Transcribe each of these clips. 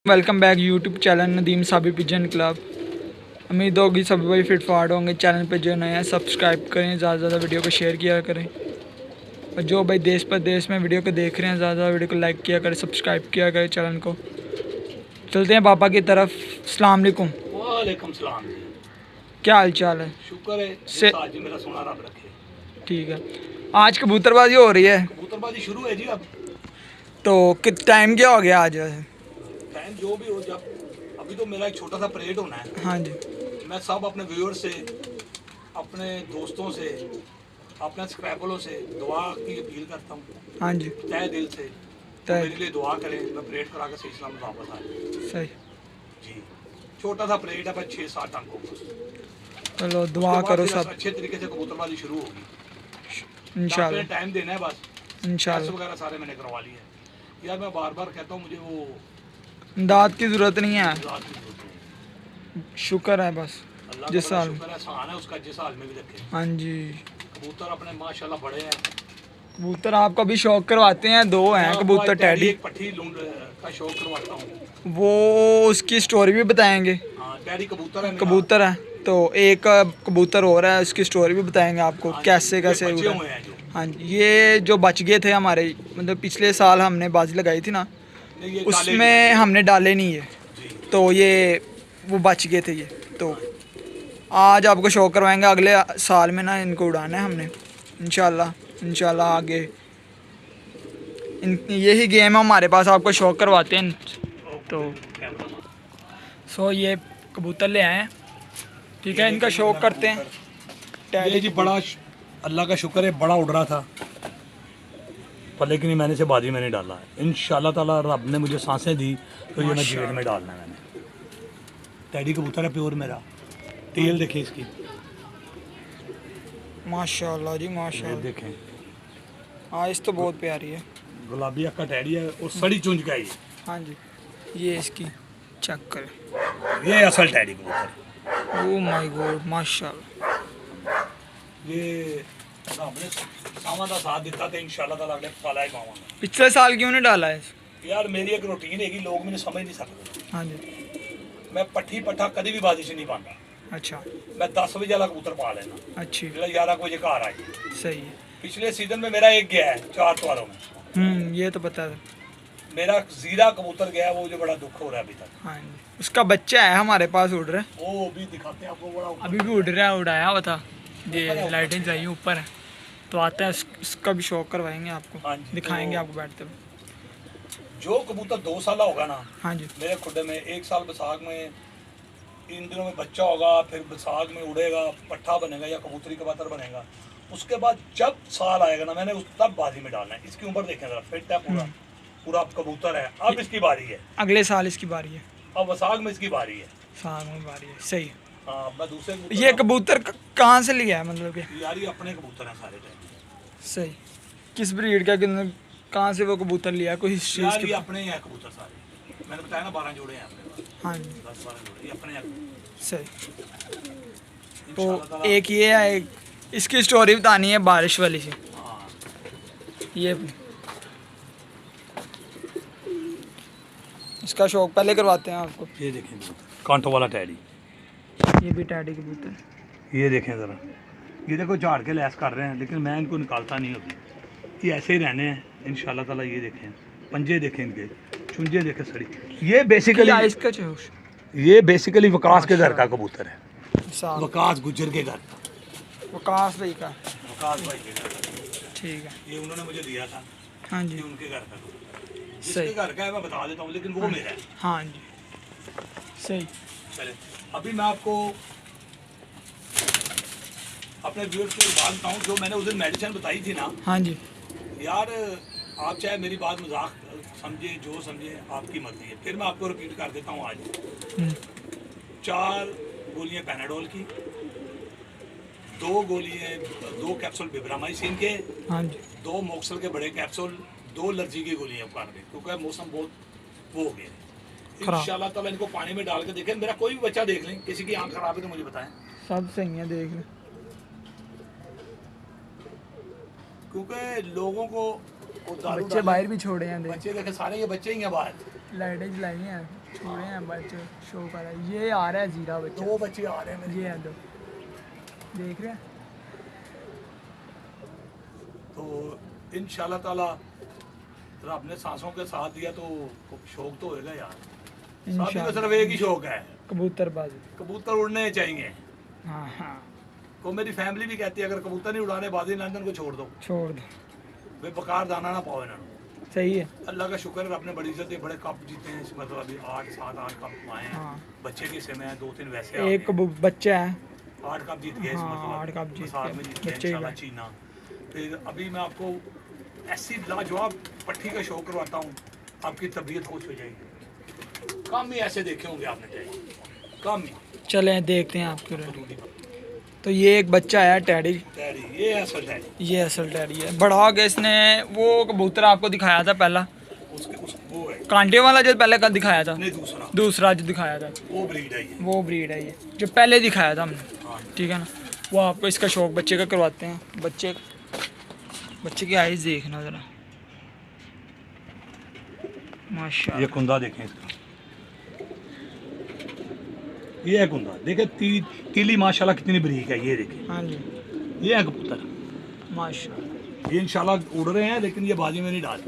Welcome back YouTube channel Nadeem Sabi pigeon club. उम्मीद होगी सभी भाई फिट फाट होंगे। चैनल पर जो नए हैं सब्सक्राइब करें, ज़्यादा से ज़्यादा वीडियो को शेयर किया करें, और जो भाई देश परदेश में वीडियो को देख रहे हैं ज़्यादा ज़्यादा वीडियो को लाइक किया करें, सब्सक्राइब किया करें चैनल को। चलते हैं पापा की तरफ। अस्सलाम वालेकुम। वालेकुम सलाम। क्या हाल चाल है? शुक्र है से आज मेरा सोना रब रखे। ठीक है। आज कबूतरबाजी हो रही है, कबूतरबाजी शुरू है जी। अब तो कित टाइम क्या हो गया आज? टाइम जो भी हो, जब अभी तो मेरा एक छोटा सा परेड होना है। हाँ जी। मैं सब अपने व्यूअर्स से, अपने दोस्तों से, अपने स्क्रैपलों से दुआ की अपील करता हूँ। हाँ जी, तहे दिल से तो तहे। मेरे लिए दुआ करें, मैं परेड करा कर सही सलामत वापस आए सही। जी। छोटा सा परेड है, बस 6-7 अंकों का। चलो दुआ करो सब, अच्छे तरीके से कबूतरबाजी शुरू होगी इंशाल्लाह। टाइम देना है बस। इंशाल्लाह वगैरह सारे मैंने करवा लिए हैं यार। मैं बार बार कहता हूँ मुझे वो दाद की ज़रूरत नहीं है, रात की जरूरत नहीं है। शुक्र है बस अल्लाह जिस का बड़ा साल। शुक्र है, एहसान है उसका जिस हाल में भी रखे। हाँ जी। कबूतर अपने माशाल्लाह बड़े हैं। कबूतर आपको भी शौक करवाते हैं? दो हैं मैं कबूतर टैडी। एक पट्टी लूंड का शौक करवाता हूँ। वो उसकी स्टोरी भी बताएंगे। हाँ, टैडी कबूतर है मेरा। कबूतर है तो एक कबूतर हो रहा है, उसकी स्टोरी भी बताएंगे आपको हाँ, कैसे ये कैसे बच्चे उड़ा। हुए हैं जो। हाँ जी, ये जो बच गए थे हमारे, मतलब पिछले साल हमने बाजी लगाई थी ना, नहीं, ये उसमें हमने डाले नहीं है, जी। तो ये वो बच गए थे ये। तो हाँ, आज आपको शौक करवाएंगे, अगले साल में ना इनको उड़ाना है हमने इंशाल्लाह। इंशाल्लाह आगे यही गेम है हमारे पास, आपको शौक करवाते हैं। तो ये कबूतर ले आए हैं, ठीक है, इनका शौक करते हैं। ये जी बड़ा अल्लाह का शुक्र है, बड़ा उड़ रहा था पर लेकिन मैंने इसे बाजी में नहीं डाला है। इंशाल्लाह ताला रब ने मुझे सांसें दी तो ये मैं जेल में डालना है मैंने। टैडी कबूतर है प्योर मेरा। टेल देखें इसकी, माशाल्लाह जी ये माशाल्लाह। देखें। आइस तो बहुत प्यारी है। गुलाबी अक्का टैडी है और सड़ी चुंज का ये। हाँ जी, ये इसकी चेक करें। ये असल टैडी कबूतर। ओह माय गॉड माशाल्लाह। ये रब ने सामा का साथ दिता तो इंशाल्लाह ताला अगले पाला ही पावांगा। पिछले साल क्यों नहीं डाला है? यार मेरी एक रूटीन है कि लोग मैंने समझ नहीं सकते। हाँ जी। मैं पट्ठी पट्ठा कभी भी बाजी से नहीं पाता। अच्छा। मैं 10 बजे वाला कबूतर पा लेना, अच्छी। 11 बजे घर आ जाए। सही है। पिछले सीजन में मेरा एक गया है 4 त्वारों में। ये तो पता है। मेरा जीरा कबूतर गया, वो जो बड़ा दुख हो रहा है अभी तक। हाँ जी, उसका बच्चा है हमारे पास उड़ रहा है, वो भी दिखाते हैं आपको, बड़ा अभी भी उड़ रहा है, उड़ाया हुआ था। ये लाइटें चाहिए ऊपर है, तो आता है उसका भी शौक करवाएंगे आपको। हाँ जी, दिखाएंगे तो आपको बैठते हुए। जो कबूतर 2 साल होगा ना हाँ जी। मेरे खुडे में, 1 साल बैसाख में, इन दिनों में बच्चा होगा, फिर बैसाख में उड़ेगा, पट्ठा बनेगा या कबूतरी कबूतर बनेगा। उसके बाद जब साल आएगा ना, मैंने उस तब बाजी में डालना है। इसकी उम्र देखें जरा, फिट है पूरा पूरा कबूतर है। अब इसकी बारी है, अगले साल इसकी बारी है, अब बैसाख में इसकी बारी है। साल में बारी है। सही। हाँ, मैं दूसरे ये कबूतर कहाँ से लिया है, मतलब कि? यार ये अपने कबूतर हैं सारे टाइम। सही। किस ब्रीड का, कहाँ से वो कबूतर लिया है, कोई हिस्ट्री यार इसके? ये अपने ही हैं कबूतर सारे। मैंने बताया ना 12 जोड़े हैं अपने पास। हाँ जी। 10-12 जोड़े ये अपने हैं। सही। इंशाल्लाह तो ताला। एक ये है, एक इसकी स्टोरी बतानी है बारिश वाली से। हाँ, ये इसका शौक पहले करवाते हैं आपको। ये देखें कांटों वाला टैडी। ये भी टैडी कबूतर। ये देखें ज़रा, ये देखो झाड़ के लैस कर रहे हैं, लेकिन मैं इनको निकालता नहीं अभी, ये ऐसे ही रहने हैं इंशाल्लाह ताला। ये देखें पंजे देखें इनके, चुंजे देखें सड़ी। ये बेसिकली वकास के घर का कबूतर है, वकास गुज्जर के घर का। वकास भाई का। वकास भाई के घर का, ठीक है। ये उन्होंने मुझे दिया था। हाँ ये जी। उनके घर का कबूतर, सही। जिसके घर का है मैं बता देता हूँ, लेकिन वो मेरा है। हाँ जी, सही। चले अभी मैं आपको अपने व्यूअर्स को बात बताऊँ, जो मैंने उस दिन मेडिसिन बताई थी ना। हाँ जी। यार आप चाहे मेरी बात मजाक समझे, जो समझे आपकी मर्जी है। फिर मैं आपको रिपीट कर देता हूँ आज। 4 गोलियाँ पैनाडोल की, 2 कैप्सूल बिब्रामाइसिन के, हाँ जी। 2 मोक्सल के बड़े कैप्सूल, 2 एलर्जी की गोलियाँ काट दें, क्योंकि मौसम बहुत वो हो गया। इंशाल्लाह ताला इनको पानी में डाल के देखें। मेरा कोई भी बच्चा देख लें, किसी की आंख खराब है तो मुझे बताएं। सब सही है, देख लें। क्योंकि लोगों को बच्चे बाहर भी छोड़े हैं, बच्चे देखे सारे, ये बच्चे ही हैं बाहर। लाइटें जलाई हैं, छोड़े हैं बच्चे, शो कर रहा है। ये आ रहा है जीरा बच्चा, 2 बच्चे आ रहे हैं मेरे। ये है 2, देख रहे हैं। तो इंशाल्लाह ताला रब ने सांसों के साथ दिया तो शौक तो होएगा यार। सभी को इंशाल्लाह। सिर्फ एक ही शौक है, कबूतरबाजी। कबूतर उड़ने चाहिए। हाँ हाँ, तो मेरी फैमिली भी कहती है अगर कबूतर नहीं उड़ाने बाजी लंदन को छोड़ दो, छोड़ दो, वे बकार दाना ना पाओ इन्होंने। सही है। अल्लाह का शुक्र है आपने बड़ी इज्जत दी, बड़े कप जीते हैं, मतलब अभी 8 कप आए हैं। हाँ। बच्चे के हिस्से में 2-3 वैसे आ एक गए। बच्चा है। 8 कप जीत गए, हाँ, मतलब 8 कप जीत साथ गए, में जीत गए बच्चे ही इंशाल्लाह गए। चीना। फिर अभी मैं आपको ऐसी लाजवाब पट्टी का शौक करवाता हूँ, आपकी तबीयत खुश हो जाएगी। कम ही ऐसे देखे होंगे आपने, चाहिए कम ही। चलें देखते हैं आपके। तो ये एक बच्चा है टैडी, डैडी ये असल डैडी, ये असल टैडी है। बढ़ा के इसने वो कबूतर आपको दिखाया था पहला, वो है कांटे वाला जो पहले कल दिखाया था, नहीं दूसरा, दूसरा जो दिखाया था वो ब्रीड है ये। वो ब्रीड है, ये जो पहले दिखाया था हमने, हाँ। ठीक है ना। वो आपको इसका शौक बच्चे का करवाते हैं। बच्चे की आइज़ देखना ज़रा, माशाल्लाह। ये कुंदा देखें इसका, ये है कुंदा देखे, तीली माशाल्लाह कितनी बरीक है, ये देखें। हाँ जी, ये है कबूतर, माशाल्लाह। ये इंशाल्लाह उड़ रहे हैं लेकिन ये बाजी में नहीं डाल।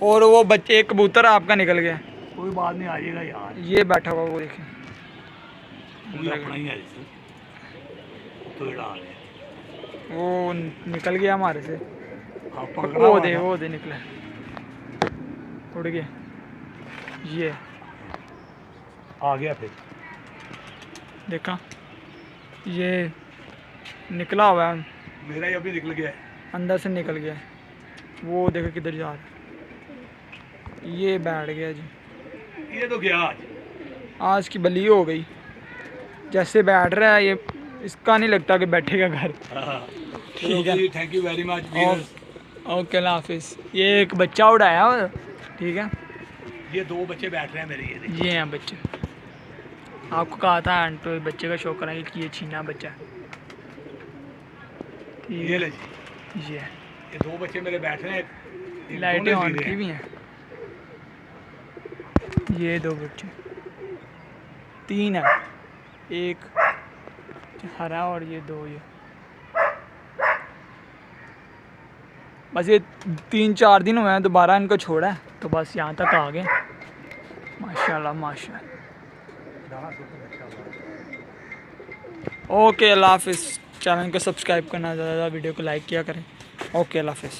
और वो बच्चे, एक कबूतर आपका निकल गया, कोई बात नहीं, आ जाएगा यार, ये बैठा हुआ, वो देखें, ये अपना ही है जैसे तो ये डाल है। वो निकल गया हमारे से। हाँ, पकड़ा हुआ था। वो दे निकला, उड़ गया। ये आ गया फिर, देखा, ये निकला हुआ है, मेरा ही अभी निकल गया है। अंदर से निकल गया। वो देखो किधर जा रहा है, ये बैठ गया जी। ये तो गया आज। आज की बली हो गई, जैसे बैठ रहा है ये, इसका नहीं लगता कि बैठेगा घर। ठीक है, thank you very much. Okay, अल्लाह हाफिज़। ये एक बच्चा उड़ाया हुआ, ठीक है। ये 2 बच्चे बैठ रहे हैं मेरे, ये देखिए। ये हैं बच्चे, आपको कहा था तो बच्चे का शौक कराएंगे कि ये छीना बच्चा है। ये ले जी, ये ये 2 बच्चे मेरे बैठ रहे हैं, लाइटें ऑन की भी हैं। ये 2 बच्चे, 3 है, एक हरा और ये 2 ये। बस ये 3-4 दिन हुए हैं, दोबारा इनको छोड़ा है तो बस यहाँ तक आ गए। माशाल्लाह माशाल्लाह। ओके, अल्लाह हाफिज़। चैनल को सब्सक्राइब करना, ज़्यादा वीडियो को लाइक किया करें। ओके, अल्लाह हाफिज़।